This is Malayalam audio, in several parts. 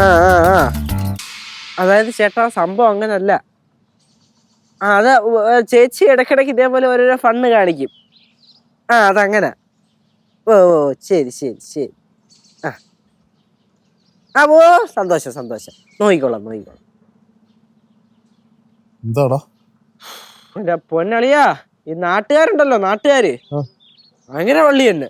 ആ ആ ആ അതായത് ചേട്ടാ സംഭവം അങ്ങനല്ല. അത് ചേച്ചി ഇടയ്ക്കിടയ്ക്ക് ഇതേപോലെ ഓരോരോ ഫണ്ണ് കാണിക്കും. അതങ്ങനെ. ഓ ഓ ശരി ശരി ശരി. ആ ആ ഓ സന്തോഷം സന്തോഷം. നോക്കിക്കോളാം. എന്താടാ എന്റെ പൊന്നളിയാ, ഈ നാട്ടുകാരുണ്ടല്ലോ, നാട്ടുകാര് ഭയങ്കര വള്ളി തന്നെ.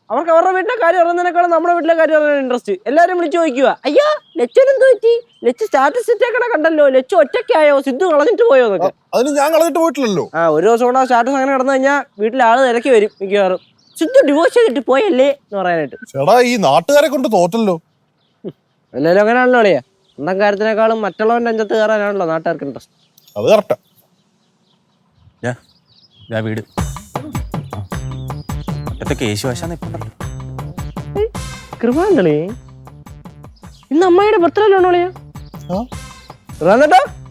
അവർക്ക് അവരുടെ വീട്ടിലെ കാര്യം അറിയുന്നതിനേക്കാളും നമ്മുടെ വീട്ടിലെ കാര്യം അറിയാൻ ഇൻട്രസ്റ്റ്. എല്ലാരും വിളിച്ചു ചോദിക്കുക, അയ്യോ ലച്ചുവിന് എന്ത് പറ്റി, ലച്ചു സ്റ്റാറ്റസ് ഇട്ടേക്കണ കണ്ടല്ലോ, ലച്ചു ഒറ്റയ്ക്കായോ, സിദ്ധു കളഞ്ഞിട്ട് പോയോ എന്നൊക്കെ. അതിന് ഞാൻ കളഞ്ഞിട്ട് പോയിട്ടില്ലല്ലോ. ഒരു ദിവസം കൂടെ സ്റ്റാറ്റസ് അങ്ങനെ കിടന്നു കഴിഞ്ഞാൽ വീട്ടിലെ ആള് തിരക്കി വരും മിക്കവാറും. സിദ്ധു ഡിവോഴ്സ് ചെയ്തിട്ട് പോയല്ലേ എന്ന് പറയാനായിട്ട്. ചേട്ടാ ഈ നാട്ടുകാരെ കൊണ്ട് തോറ്റല്ലോ. എല്ലാവരും അങ്ങനെയാണല്ലോ അളിയാ. സ്വന്തം കാര്യത്തിനേക്കാളും മറ്റുള്ളവന്റെ അഞ്ചത്ത് കയറാനാണല്ലോ നാട്ടുകാർക്ക് ഇൻട്രസ്റ്റ്. അത് കറക്റ്റാ. വീട് കൃപാന്തളി ഇന്ന് അമ്മയുടെ ബർത്ത്ഡേ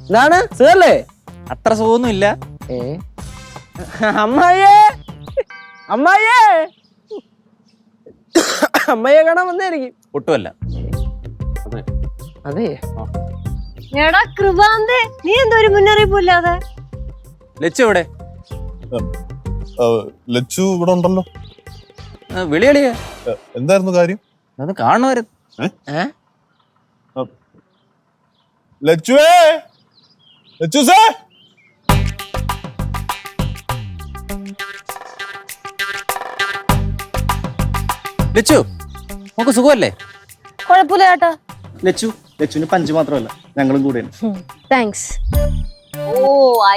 ഇതാണ് സുഖല്ലേ? അത്ര സുഖമൊന്നും ഇല്ല. അമ്മായിയെ അമ്മയെ കാണാൻ വന്നായിരിക്കും. ഒട്ടുമല്ല. അതെ എടാ കൃപാന്തേ, നീ എന്തോ ഒരു മുന്നറിയിപ്പില്ലാതെ. ലച്ചു എവിടെ? ലച്ചു ഇവിടെ ഉണ്ടല്ലോ. വിളിയളിയ എന്തായിരുന്നു കാര്യം? കാണുമായിരുന്നു. ലച്ചുവേ, ലച്ചുസേ. ലച്ചു നമുക്ക് സുഖമല്ലേ? കുഴപ്പമില്ല ചേട്ടാ. ലച്ചുവിന് പഞ്ച് മാത്രമല്ല, ഞങ്ങളും കൂടെ. താങ്ക്സ്. ഓ,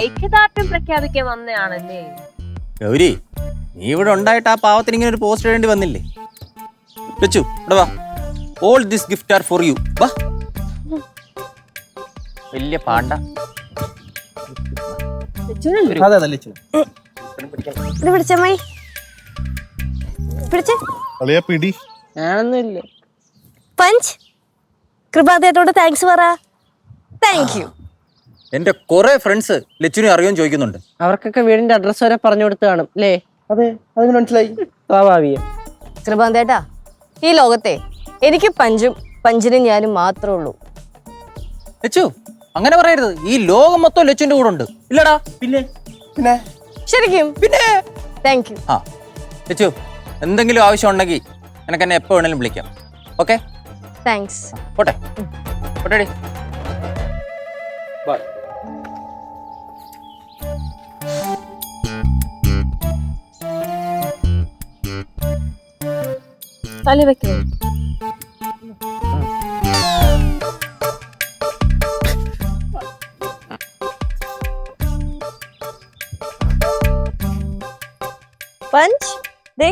ഐക്യദാർഢ്യം പ്രഖ്യാപിക്കാൻ വന്നയാണല്ലേ ഗൗരി. നീ ഇവിടെ ഉണ്ടായിട്ട് ആ പാവത്തിന് ഇങ്ങനെ ഒരു പോസ്റ്റ് ഇടേണ്ടി വന്നില്ലേ? ലച്ചു ഇവിടെ വാ. All this gift are for you. വാ. വലിയ പാണ്ട. പിടി. ഞാനൊന്നുമില്ല. പഞ്ച്. കൃപാന്തേട്ടോട് താങ്ക്സ് പറ. Thank you. എന്റെ കുറെ ഫ്രണ്ട്സ് ലച്ചുവിനെ അറിയുമെന്ന് ചോദിക്കുന്നുണ്ട്. അവർക്കൊക്കെ വീടിന്റെ അഡ്രസ് വരെ പറഞ്ഞു കൊടുത്ത് കാണും അല്ലേ? അതെ, അതിന് മനസ്സിലായി. സ്വാഭാവികം. കൃപാന്തേട്ടാ, ഈ ലോകത്തെ എനിക്ക് പഞ്ചും പഞ്ചിനും ഞാനും മാത്രമേ ഉള്ളൂ. ലച്ചു അങ്ങനെ പറയരുത്. ഈ ലോകം മൊത്തം ലച്ചുവിന്റെ കൂടെ ഉണ്ട്. ഇല്ലടാ? പിന്നെ ശരിക്കും? പിന്നെ താങ്ക് യു. ലച്ചു എന്തെങ്കിലും ആവശ്യം ഉണ്ടെങ്കിൽ എനിക്ക് എന്നെ എപ്പോ വേണേലും വിളിക്കാം. ഓക്കെ? താങ്ക്സ്. പോട്ടെ പോട്ടെടി. ബൈ. തലി വെക്കോ? പഞ്ച് ദേ,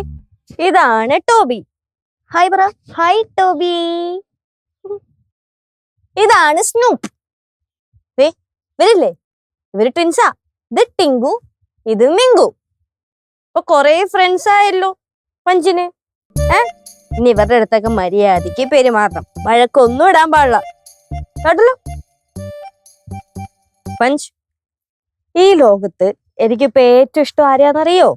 ഇതാണ് ടോബി. ഹായ് പറ. Hi Toby. ഇതാണ് സ്നൂപ്പ്. ദേ ഇവരില്ലേ, ഇവര് ട്വിൻസാ. ഇത് ടിങ്കു, ഇത് മിങ്കു. ഇപ്പൊ കൊറേ ഫ്രണ്ട്സ് ആയല്ലോ പഞ്ചിന്. ഇനി ഇവരുടെ അടുത്തൊക്കെ മര്യാദക്ക് പെരുമാറണം. വഴക്കൊന്നും ഇടാൻ പാടില്ല കേട്ടല്ലോ. പഞ്ച്, ഈ ലോകത്ത് എനിക്കിപ്പോ ഏറ്റവും ഇഷ്ടം ആരെയാന്നറിയോ?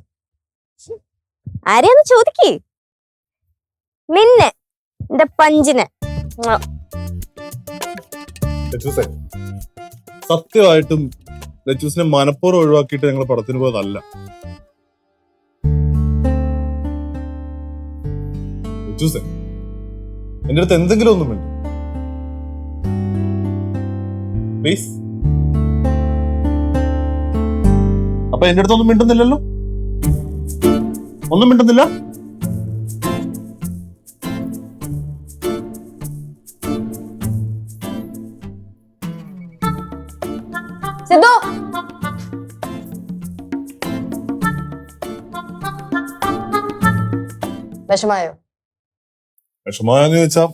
ആരെയാന്ന് ചോദിക്കേ. നിന്നെ, എന്റെ പഞ്ചിനെ. സത്യമായിട്ടും ലച്ചൂസിനെ മനപ്പൂർവ്വം ഒഴിവാക്കിയിട്ട് ഞങ്ങൾ പടത്തിന് പോയതല്ല. ലച്ചൂസെ, എന്റെ അടുത്ത് എന്തെങ്കിലും ഒന്നും വേണ്ട പ്ലീസ്. അപ്പൊ എന്റെ അടുത്തൊന്നും മിണ്ടുന്നില്ലല്ലോ? ഒന്നും മിണ്ടുന്നില്ല? സിദ്ധു, വിഷമായോ? വിഷമായെന്ന് ചോദിച്ചാ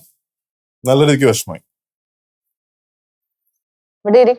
നല്ല രീതിക്ക് വിഷമായി. ഇവിടെ